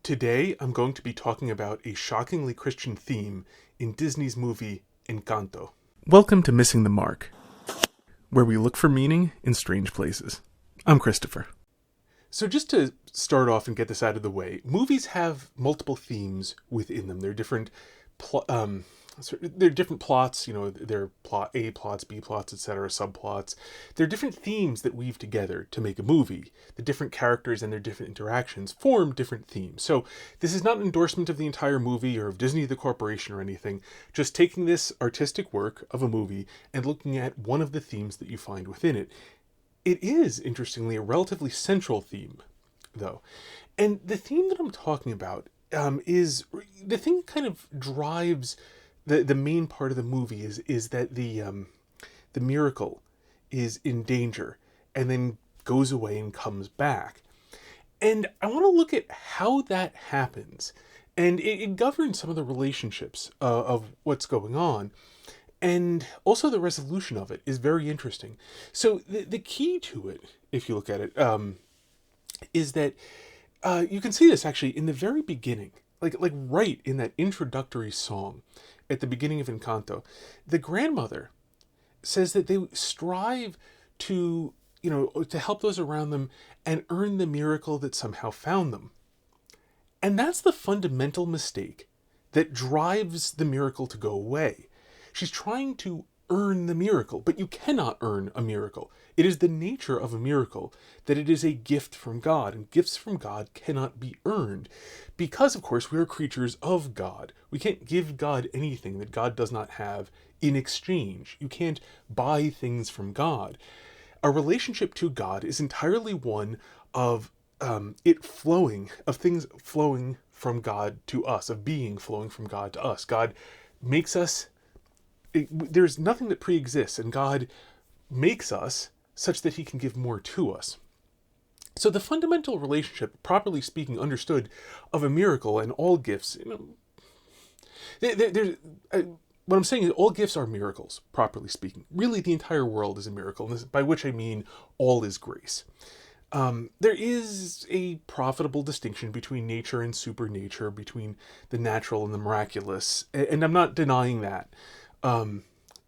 Today, I'm going to be talking about a shockingly Christian theme in Disney's movie Encanto. Welcome to Missing the Mark, where we look for meaning in strange places. I'm Christopher. So just to start off and get this out of the way, movies have multiple themes within them. They're different plots, they're plot A plots, B plots, etc., subplots. They're different themes that weave together to make a movie. The different characters and their different interactions form different themes. So this is not an endorsement of the entire movie or of Disney the corporation or anything, just taking this artistic work of a movie and looking at one of the themes that you find within it. It is, interestingly, a relatively central theme, though. And the theme that I'm talking about is the thing that kind of drives the main part of the movie is that the miracle is in danger and then goes away and comes back. And I want to look at how that happens. And it governs some of the relationships of what's going on. And also the resolution of it is very interesting. So the key to it, if you look at it, is that you can see this actually in the very beginning, like right in that introductory song at the beginning of Encanto. The grandmother says that they strive to help those around them and earn the miracle that somehow found them. And that's the fundamental mistake that drives the miracle to go away. She's trying to earn the miracle, but you cannot earn a miracle. It is the nature of a miracle that it is a gift from God, and gifts from God cannot be earned because, of course, we are creatures of God. We can't give God anything that God does not have in exchange. You can't buy things from God. A relationship to God is entirely one of things flowing from God to us, of being flowing from God to us. God makes us. There's nothing that pre-exists, and God makes us such that he can give more to us. So the fundamental relationship, properly speaking, understood, of a miracle and all gifts, what I'm saying is all gifts are miracles, properly speaking. Really, the entire world is a miracle, and by which I mean all is grace. There is a profitable distinction between nature and supernature, between the natural and the miraculous, and I'm not denying that.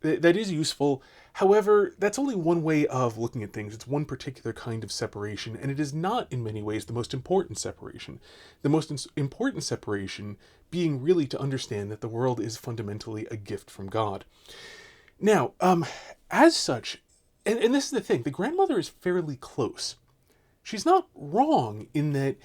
That is useful. However, that's only one way of looking at things. It's one particular kind of separation, and it is not in many ways the most important separation. The most important separation being really to understand that the world is fundamentally a gift from God. Now, as such, and this is the thing, the grandmother is fairly close. She's not wrong in that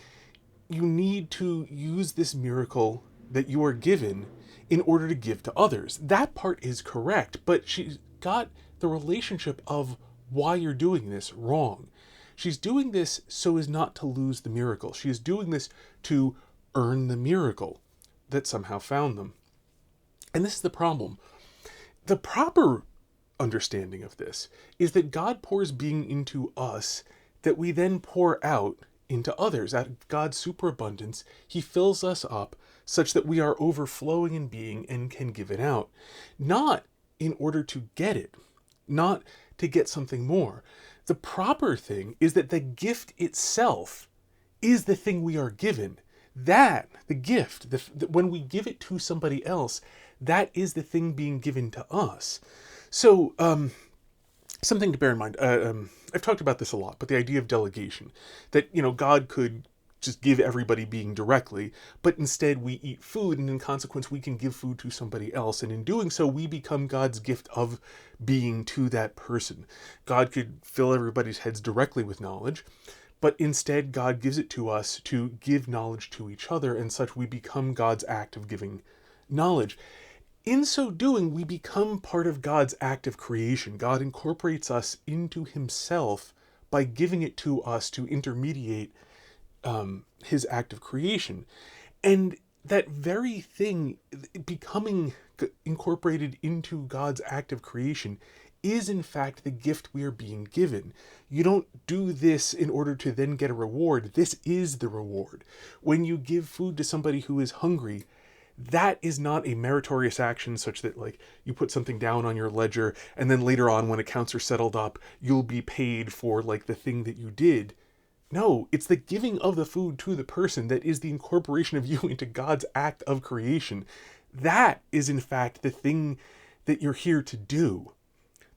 you need to use this miracle that you are given in order to give to others. That part is correct, but she's got the relationship of why you're doing this wrong. She's doing this so as not to lose the miracle. She is doing this to earn the miracle that somehow found them. And this is the problem. The proper understanding of this is that God pours being into us that we then pour out into others. Out of God's superabundance, he fills us up such that we are overflowing in being and can give it out. Not in order to get it, not to get something more. The proper thing is that the gift itself is the thing we are given. That, the gift, when we give it to somebody else, that is the thing being given to us. So, something to bear in mind. I've talked about this a lot, but the idea of delegation, that, God could just give everybody being directly, but instead we eat food, and in consequence we can give food to somebody else, and in doing so we become God's gift of being to that person. God could fill everybody's heads directly with knowledge, but instead God gives it to us to give knowledge to each other, and such we become God's act of giving knowledge. In so doing, we become part of God's act of creation. God incorporates us into himself by giving it to us to intermediate his act of creation. And that very thing, becoming incorporated into God's act of creation, is in fact the gift we are being given. You don't do this in order to then get a reward. This is the reward. When you give food to somebody who is hungry, that is not a meritorious action such that you put something down on your ledger and then later on when accounts are settled up, you'll be paid for the thing that you did. No, it's the giving of the food to the person that is the incorporation of you into God's act of creation. That is, in fact, the thing that you're here to do.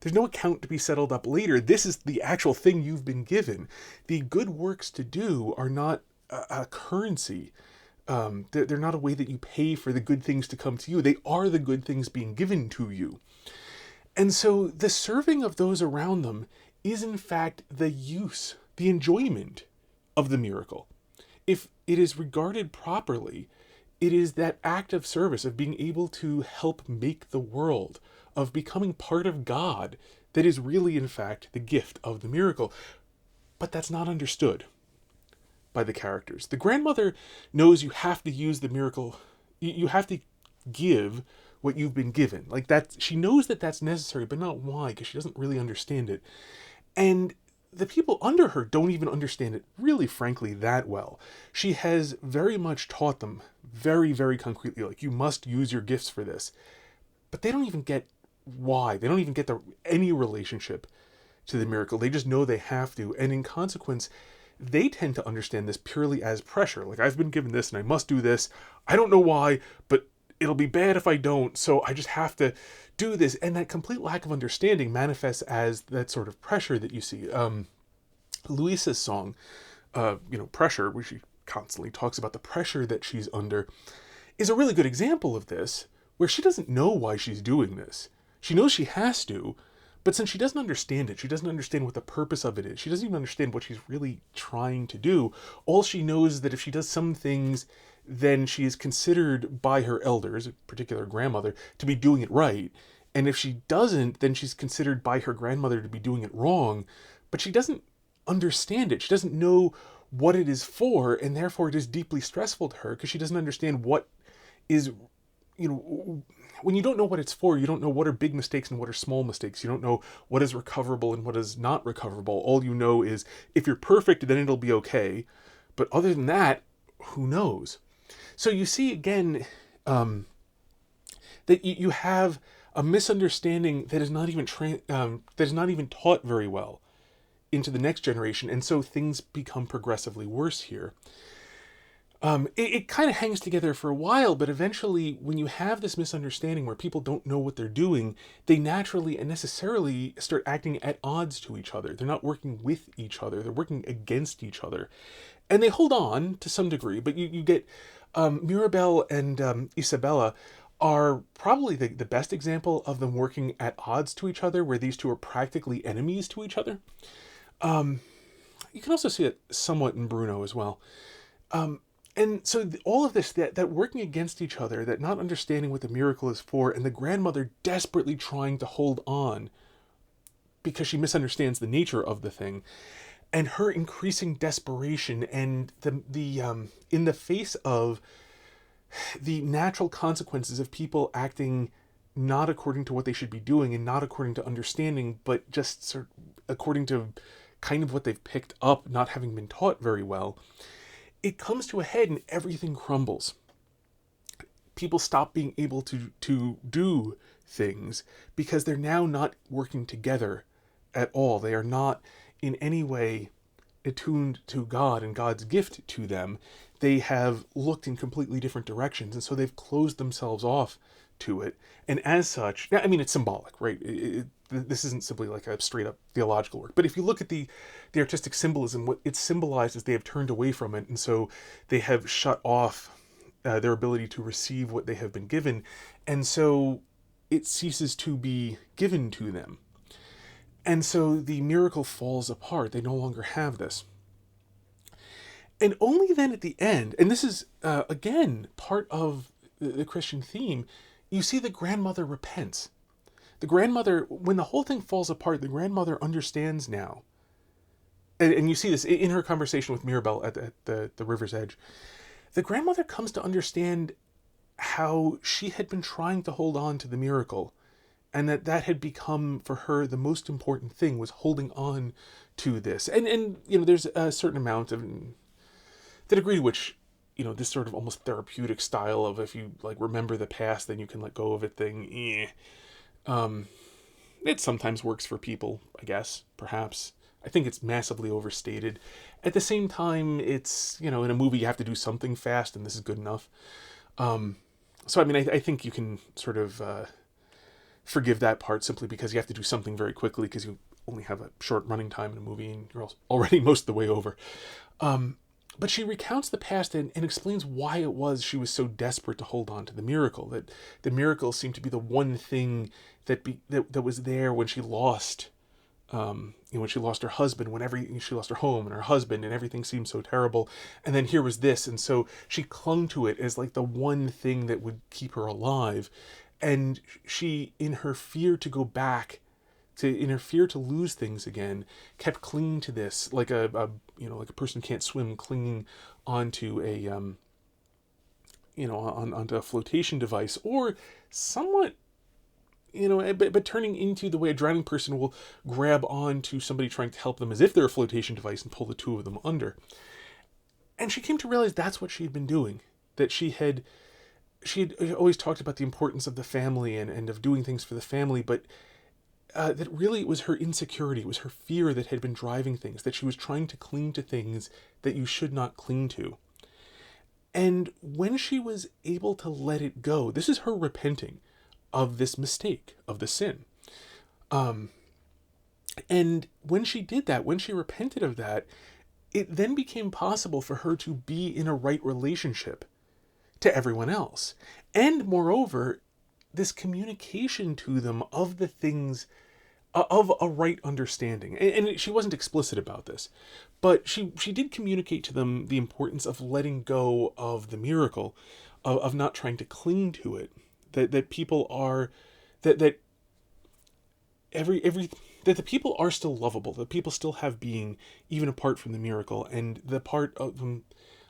There's no account to be settled up later. This is the actual thing you've been given. The good works to do are not a currency. They're not a way that you pay for the good things to come to you. They are the good things being given to you. And so the serving of those around them is, in fact, the use, the enjoyment of the miracle. If it is regarded properly, it is that act of service, of being able to help make the world, of becoming part of God, that is really, in fact, the gift of the miracle. But that's not understood by the characters. The grandmother knows you have to use the miracle, you have to give what you've been given. Like that, she knows that that's necessary, but not why, because she doesn't really understand it. And the people under her don't even understand it, really, frankly, that well. She has very much taught them very, very concretely, like, you must use your gifts for this. But they don't even get why. They don't even get any relationship to the miracle. They just know they have to. And in consequence, they tend to understand this purely as pressure. Like, I've been given this and I must do this. I don't know why, but it'll be bad if I don't, so I just have to do this. And that complete lack of understanding manifests as that sort of pressure that you see. Luisa's song, Pressure, where she constantly talks about the pressure that she's under, is a really good example of this, where she doesn't know why she's doing this. She knows she has to, but since she doesn't understand it, she doesn't understand what the purpose of it is. She doesn't even understand what she's really trying to do. All she knows is that if she does some things, then she is considered by her elders, a particular grandmother, to be doing it right. And if she doesn't, then she's considered by her grandmother to be doing it wrong. But she doesn't understand it. She doesn't know what it is for, and therefore it is deeply stressful to her because she doesn't understand what is, when you don't know what it's for, you don't know what are big mistakes and what are small mistakes. You don't know what is recoverable and what is not recoverable. All you know is if you're perfect, then it'll be okay. But other than that, who knows? So you see again that you have a misunderstanding that is not even taught very well into the next generation, and so things become progressively worse here. It kind of hangs together for a while, but eventually, when you have this misunderstanding where people don't know what they're doing, they naturally and necessarily start acting at odds to each other. They're not working with each other, they're working against each other. And they hold on to some degree, but you get Mirabel and Isabella are probably the best example of them working at odds to each other, where these two are practically enemies to each other. You can also see it somewhat in Bruno as well. And so all of this, that working against each other, that not understanding what the miracle is for, and the grandmother desperately trying to hold on because she misunderstands the nature of the thing, and her increasing desperation, and the in the face of the natural consequences of people acting not according to what they should be doing and not according to understanding, but just sort of according to kind of what they've picked up, not having been taught very well, it comes to a head and everything crumbles. People stop being able to do things because they're now not working together at all. They are not in any way attuned to God and God's gift to them. They have looked in completely different directions, and so they've closed themselves off to it. And as such, I mean, it's symbolic, right? This isn't simply like a straight up theological work. But if you look at the artistic symbolism, what it symbolizes, they have turned away from it, and so they have shut off their ability to receive what they have been given, and so it ceases to be given to them. And so the miracle falls apart. They no longer have this. And only then at the end, and this is, again, part of the Christian theme, you see the grandmother repents. The grandmother, when the whole thing falls apart, the grandmother understands now. And you see this in her conversation with Mirabel at the river's edge. The grandmother comes to understand how she had been trying to hold on to the miracle, and that had become for her the most important thing, was holding on to this. And there's a certain amount of the degree to which, this sort of almost therapeutic style of, if you like remember the past, then you can let go of it thing. It sometimes works for people, I guess, perhaps. I think it's massively overstated. At the same time, it's, in a movie you have to do something fast, and this is good enough. So, I mean, I think you can sort of forgive that part simply because you have to do something very quickly because you only have a short running time in a movie and you're already most of the way over. But she recounts the past and explains why it was she was so desperate to hold on to the miracle. That the miracle seemed to be the one thing that was there when she lost, when she lost her husband, she lost her home and her husband, and everything seemed so terrible. And then here was this, and so she clung to it as like the one thing that would keep her alive. And she, in her fear to go back, in her fear to lose things again, kept clinging to this like like a person can't swim, clinging onto onto a flotation device, or somewhat, but turning into the way a drowning person will grab onto somebody trying to help them as if they're a flotation device and pull the two of them under. And she came to realize that's what she had been doing. That she had always talked about the importance of the family and of doing things for the family, but that really it was her insecurity, it was her fear that had been driving things, that she was trying to cling to things that you should not cling to. And when she was able to let it go, this is her repenting of this mistake, of the sin. And when she did that, when she repented of that, it then became possible for her to be in a right relationship to everyone else. And moreover, this communication to them of the things, of a right understanding. And she wasn't explicit about this, but she did communicate to them the importance of letting go of the miracle, of not trying to cling to it. That people are, that that the people are still lovable, that people still have being even apart from the miracle, and the part of them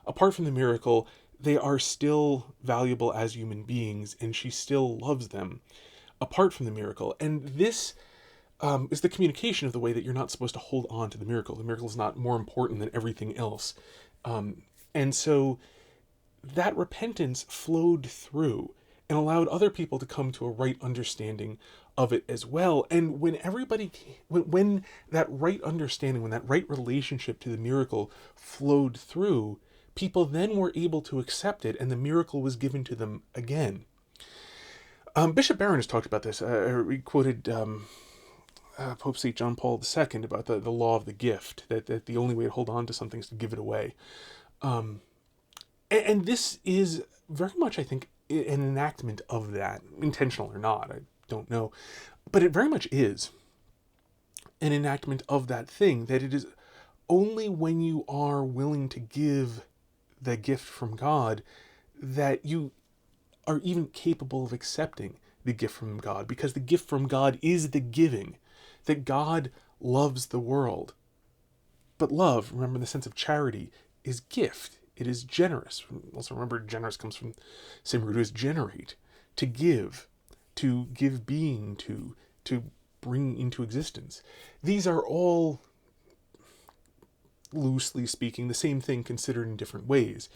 apart from the miracle, they are still valuable as human beings, and she still loves them apart from the miracle. And this is the communication of the way that you're not supposed to hold on to the miracle. The miracle is not more important than everything else. And so that repentance flowed through and allowed other people to come to a right understanding of it as well. And when when that right understanding, when that right relationship to the miracle flowed through, people then were able to accept it, and the miracle was given to them again. Bishop Barron has talked about this. We quoted Pope St. John Paul II about the law of the gift, that the only way to hold on to something is to give it away. And this is very much, I think, an enactment of that, intentional or not, I don't know. But it very much is an enactment of that thing, that it is only when you are willing to give the gift from God that you are even capable of accepting the gift from God, because the gift from God is the giving, that God loves the world. But love, remember the sense of charity, is gift. It is generous. Also remember, generous comes from the same root as generate, to give being, to bring into existence. These are all, loosely speaking, the same thing considered in different ways.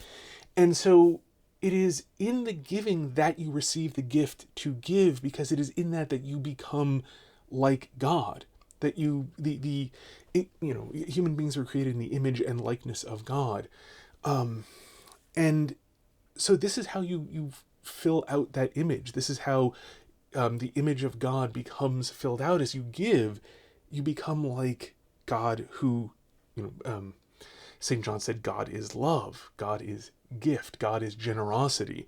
And so it is in the giving that you receive the gift to give, because it is in that you become like God. That human beings are created in the image and likeness of God. And so this is how you fill out that image. This is how the image of God becomes filled out. As you give, you become like God, who, St. John said, God is love, God is gift, God is generosity.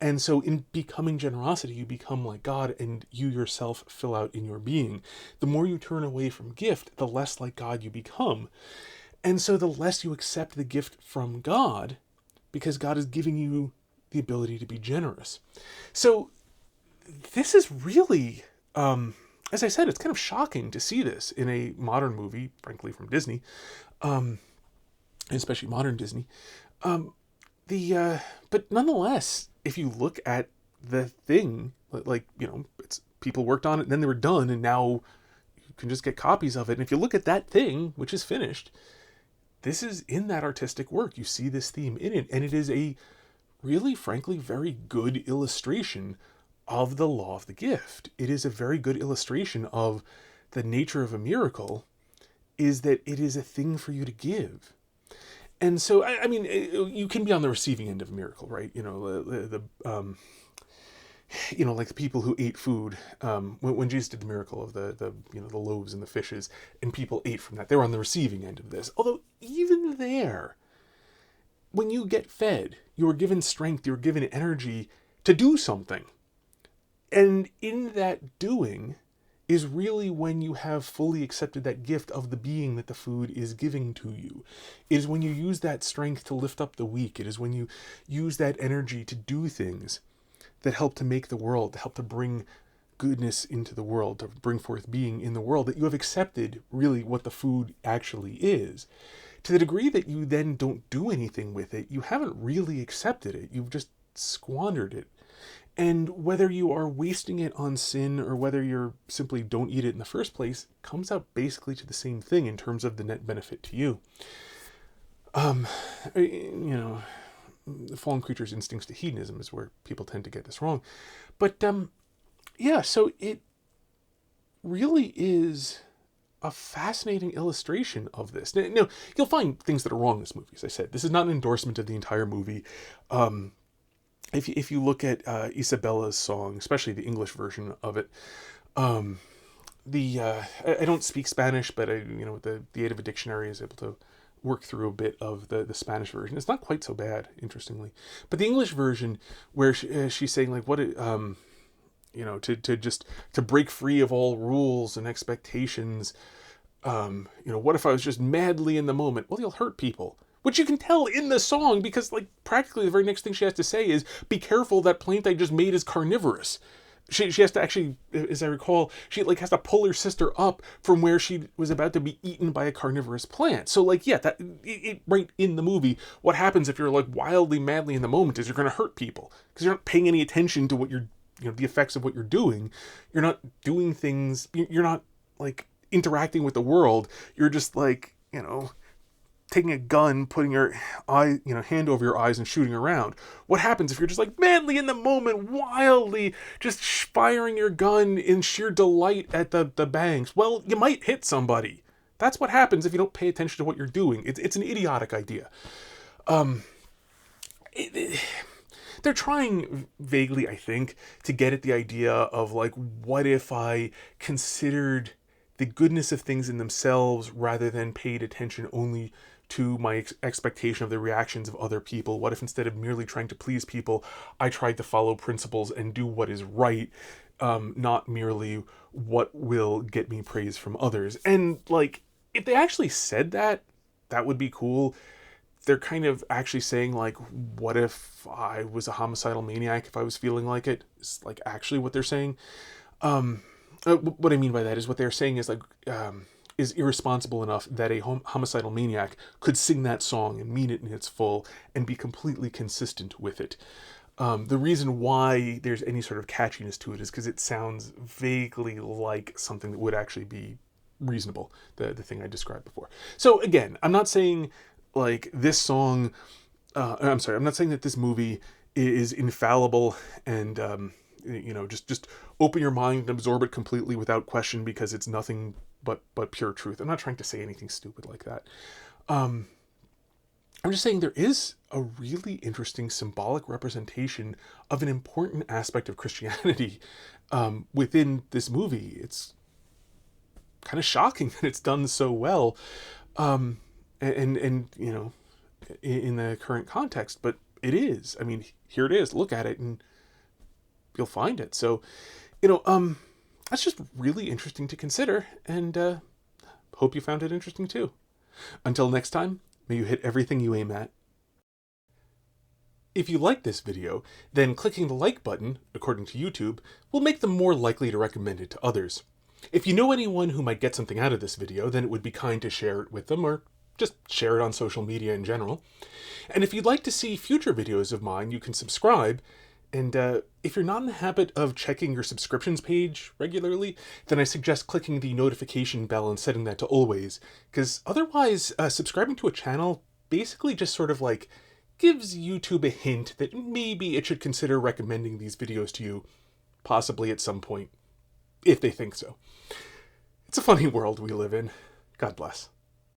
And so in becoming generosity, you become like God, and you yourself fill out in your being. The more you turn away from gift, the less like God you become. And so the less you accept the gift from God, because God is giving you the ability to be generous. So this is really, as I said, it's kind of shocking to see this in a modern movie, frankly, from Disney, especially modern Disney. But nonetheless, if you look at the thing, it's people worked on it and then they were done, and now you can just get copies of it. And if you look at that thing, which is finished, this is in that artistic work. You see this theme in it, and it is a really, frankly, very good illustration of the law of the gift. It is a very good illustration of the nature of a miracle is that it is a thing for you to give. And so, I mean, you can be on the receiving end of a miracle, right? Like the people who ate food, when Jesus did the miracle of the loaves and the fishes, and people ate from that, they were on the receiving end of this. Although even there, when you get fed, you are given strength, you're given energy to do something. And in that doing is really when you have fully accepted that gift of the being that the food is giving to you. It is when you use that strength to lift up the weak. It is when you use that energy to do things that help to make the world, to help to bring goodness into the world, to bring forth being in the world, that you have accepted really what the food actually is. To the degree that you then don't do anything with it, you haven't really accepted it. You've just squandered it. And whether you are wasting it on sin or whether you're simply don't eat it in the first place, comes out basically to the same thing in terms of the net benefit to you. The fallen creature's instincts to hedonism is where people tend to get this wrong. But so it really is a fascinating illustration of this. Now, you'll find things that are wrong in this movie. As I said, this is not an endorsement of the entire movie. If you look at Isabella's song, especially the English version of it, I don't speak Spanish, but with the aid of a dictionary, is able to work through a bit of the Spanish version. It's not quite so bad, interestingly, but the English version, where she's saying like to break free of all rules and expectations. What if I was just madly in the moment? Well, you'll hurt people. Which you can tell in the song, because like practically the very next thing she has to say is, be careful, that plant I just made is carnivorous. She has to actually, as I recall, she like has to pull her sister up from where she was about to be eaten by a carnivorous plant. So like, yeah, that it right in the movie, what happens if you're like wildly, madly in the moment is you're going to hurt people because you're not paying any attention to what you're, the effects of what you're doing. You're not doing things, you're not like interacting with the world. You're just like, taking a gun, putting your hand over your eyes and shooting around. What happens if you're just like madly in the moment, wildly just firing your gun in sheer delight at the bangs? Well, you might hit somebody. That's what happens if you don't pay attention to what you're doing. It's an idiotic idea. They're trying vaguely, I think, to get at the idea of like, what if I considered the goodness of things in themselves rather than paid attention only to my expectation of the reactions of other people? What if instead of merely trying to please people, I tried to follow principles and do what is right, not merely what will get me praise from others? And like, if they actually said that, that would be cool. They're kind of actually saying like, what if I was a homicidal maniac if I was feeling like it? It's like actually what they're saying. What I mean by that is what they're saying is like, is irresponsible enough that a homicidal maniac could sing that song and mean it in its full and be completely consistent with it. The reason why there's any sort of catchiness to it is because it sounds vaguely like something that would actually be reasonable, the thing I described before. So again, I'm not saying like this song, I'm not saying that this movie is infallible and, just open your mind and absorb it completely without question because it's nothing but pure truth. I'm not trying to say anything stupid like that. I'm just saying there is a really interesting symbolic representation of an important aspect of Christianity within this movie. It's kind of shocking that it's done so well, and in the current context, but it is. I mean, here it is. Look at it and you'll find it. So, that's just really interesting to consider, and hope you found it interesting too. Until next time, may you hit everything you aim at. If you like this video, then clicking the like button, according to YouTube, will make them more likely to recommend it to others. If you know anyone who might get something out of this video, then it would be kind to share it with them, or just share it on social media in general. And if you'd like to see future videos of mine, you can subscribe. And if you're not in the habit of checking your subscriptions page regularly, then I suggest clicking the notification bell and setting that to always, because otherwise subscribing to a channel basically just sort of like gives YouTube a hint that maybe it should consider recommending these videos to you, possibly at some point, if they think so. It's a funny world we live in. God bless.